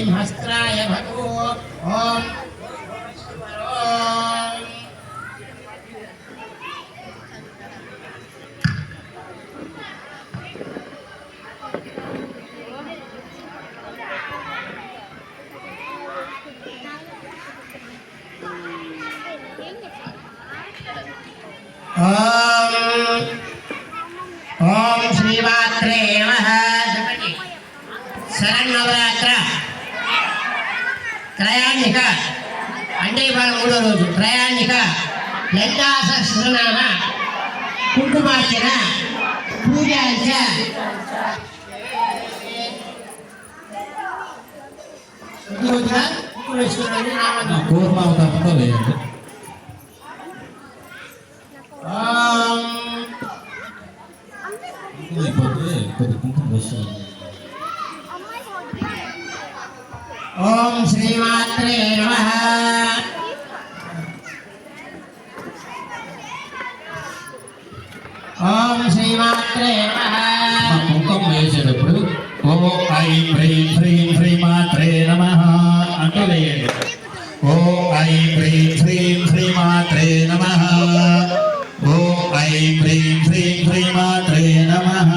ब्रह्मस्त्राय भगो ओम ओम श्रीमात्रे नमः शरण्नवरात्र त्रयान्निक అంటే ఇవాళ మూడో రోజు త్రయాన్నిక లలితా సహస్రనామ కుంకుమార్చన పూజాంచ కూర్మావతారంతో వేయండి. కొద్ది కుంకుమ వస్తుంది. ఓం శ్రీమాత్రే నమః ఓం శ్రీమాత్రే నమః కుంకుమ వేసేటప్పుడు ఓ ఐ హ్రీం హ్రీం శ్రీమాత్రే నమః అంటూ వేయండి. ఓ ఐ హ్రీం హ్రీం శ్రీమాత్రే నమః ఓ ఐ హ్రీం హ్రీం శ్రీమాత్రే నమః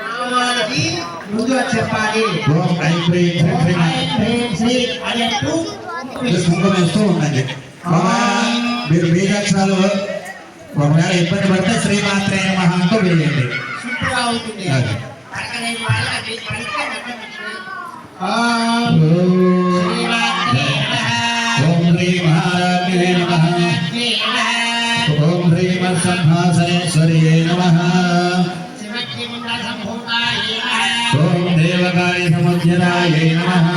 నామానికి ముందు చెప్పాలి. ఓం ఐ హ్రీం హ్రీం శ్రీమాత్రే శ్రీ అనేట్టు కుంకుమ వేస్తూ ఉండండి. మీరు బీజాక్షరాలు ఒకవేళ ఇబ్బంది పడితే శ్రీమాత్రే నమః అంటూ వేయండి. సూపర్గా ఉంటుంది. అది. అక్కడే వాళ్ళకి పలికే ఓం శ్రీమాత్రే నమః ఓం హ్రీం మహారాజ్ఞే నమః ఓం హ్రీం సింహాసనేశ్వర్యే నమః శివజ్ఞ సంభూతాయ నమః ఓం దేవకాయ సముజ్జరాయ నమః